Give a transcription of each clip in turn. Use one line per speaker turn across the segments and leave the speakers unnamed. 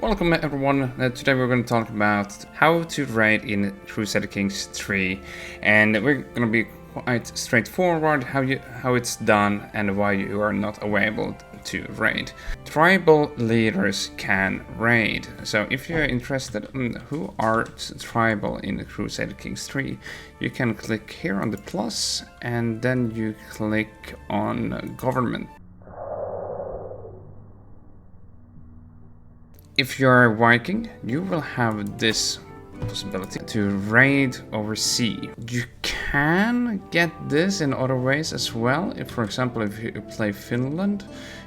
Welcome everyone. Today we're going to talk about how to raid in Crusader Kings 3, and we're going to be quite straightforward how it's done and why you are not able to raid. Tribal leaders can raid. So if you're interested in who are tribal in Crusader Kings 3, you can click here on the plus and then you click on government. If you're a Viking, you will have this possibility to raid overseas. You can get this in other ways as well. If, for example, if you play Finland,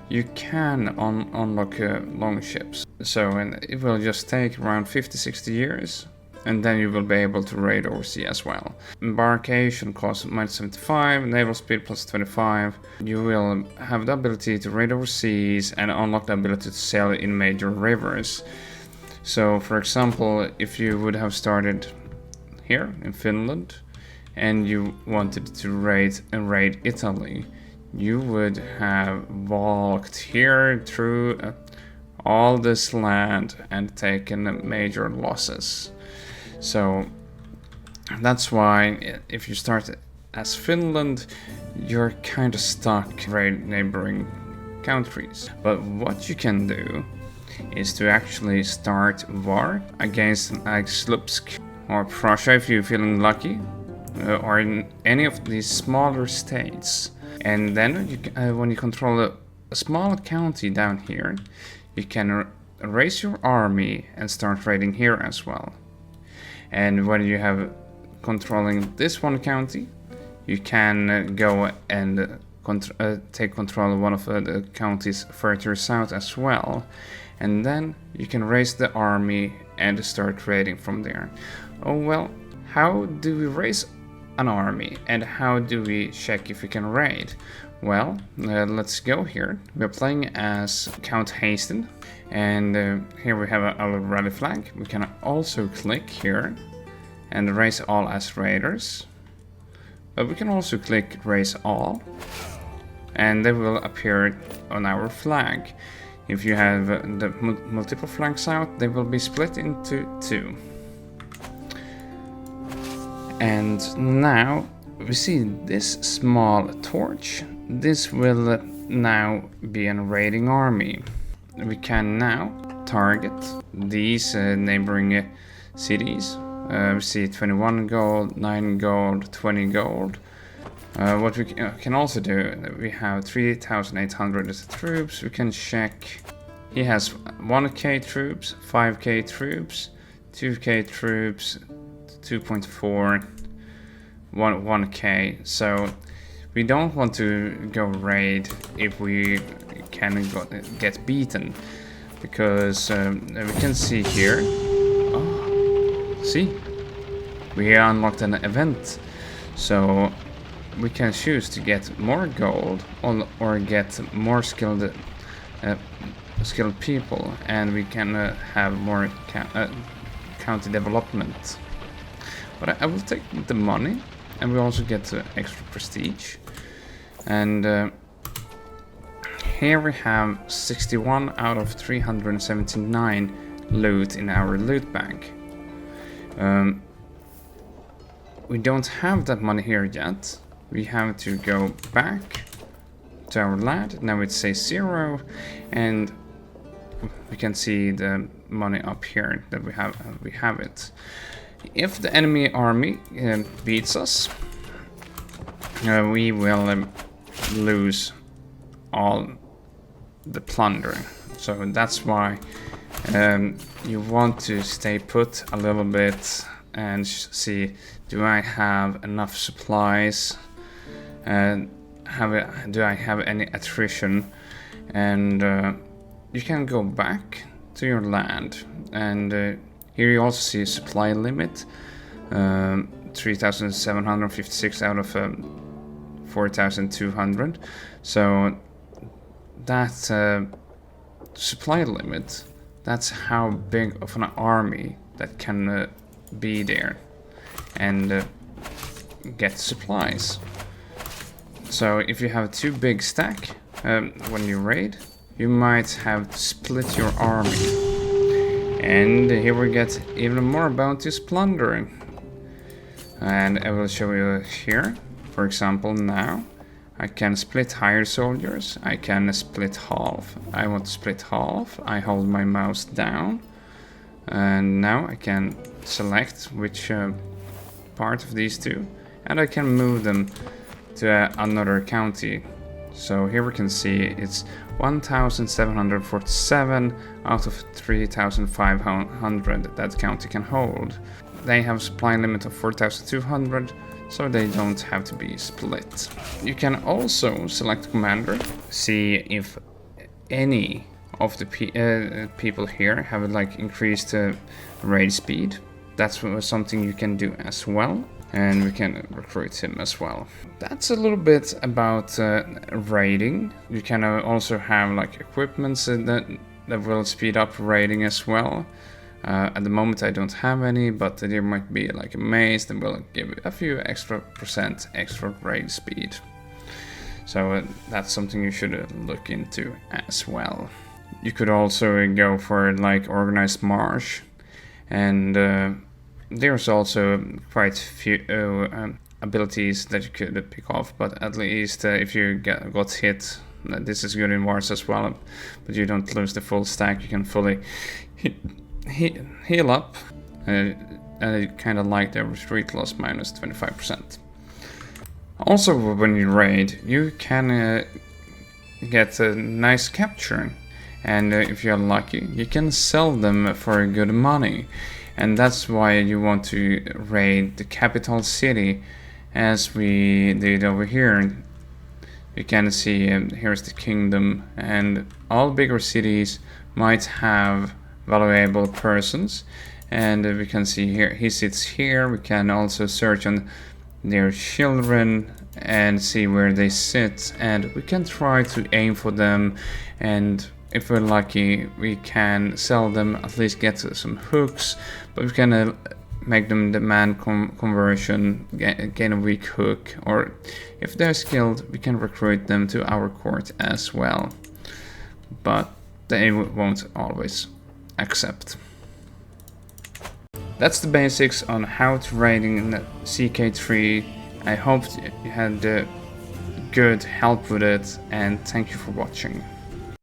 you can unlock long ships. So and it will just take around 50-60 years, and then you will be able to raid overseas as well. Embarkation costs -75, naval speed +25. You will have the ability to raid overseas and unlock the ability to sail in major rivers. So, for example, if you would have started here in Finland and you wanted to raid Italy, you would have walked here through all this land and taken major losses. So that's why if you start as Finland, you're kind of stuck raid neighboring countries. But what you can do is to actually start war against like Slupsk or Prussia if you're feeling lucky, or in any of these smaller states. And then when you control a small county down here, you can raise your army and start raiding here as well. And when you have controlling this one county, you can go and take control of one of the counties further south as well. And then you can raise the army and start raiding from there. Oh well, how do we raise an army and how do we check if we can raid? Well, let's go here. We're playing as Count Hasten, and here we have a rally flag. We can also click here and raise all as raiders, but we can also click raise all, and they will appear on our flag. If you have the multiple flags out, they will be split into two. And now we see this small torch. This will now be a raiding army. We can now target these neighboring cities. We see 21 gold, 9 gold, 20 gold. What we can also do, we have 3,800 troops. We can check. He has 1k troops, 5k troops, 2k troops, 2.4, 1k. So we don't want to go raid if we can get beaten, because we can see here. Oh, see, we unlocked an event, so we can choose to get more gold or get more skilled people, and we can have more county development. But I will take the money, and we also get extra prestige. And here we have 61 out of 379 loot in our loot bank. We don't have that money here yet. We have to go back to our land. Now it says 0, and we can see the money up here that we have it. If the enemy army beats us, we will lose all the plunder. So that's why you want to stay put a little bit and see, do I have enough supplies? Do I have any attrition? And you can go back to your land, and here you also see a supply limit, 3,756 out of 4,200. So that supply limit, that's how big of an army that can be there and get supplies. So if you have too big stack when you raid, you might have to split your army. And here we get even more bounties plundering. And I will show you here. For example, now I can split higher soldiers. I can split half. I want to split half. I hold my mouse down. And now I can select which part of these two. And I can move them to another county. So here we can see it's 1,747 out of 3,500 that county can hold. They have a supply limit of 4,200, so they don't have to be split. You can also select commander, see if any of the people here have like increased raid speed. That's something you can do as well. And we can recruit him as well. That's a little bit about raiding. You can also have like equipments that will speed up raiding as well. At the moment I don't have any, but there might be like a mace that will give a few percent extra raid speed. So that's something you should look into as well. You could also go for like organized march, and there's also quite few abilities that you could pick off, but at least if you got hit, this is good in wars as well, but you don't lose the full stack, you can fully heal up, and I kind of like the retreat loss minus 25%. Also, when you raid, you can get a nice capture, and if you're lucky, you can sell them for good money. And that's why you want to raid the capital city, as we did over here. You can see here's the kingdom, and all bigger cities might have valuable persons. And we can see here, he sits here. We can also search on their children and see where they sit. And we can try to aim for them, and if we're lucky, we can sell them, at least get some hooks, but we can make them demand conversion, gain a weak hook, or if they're skilled, we can recruit them to our court as well. But they won't always accept. That's the basics on how to raiding in CK3. I hope you had good help with it, and thank you for watching.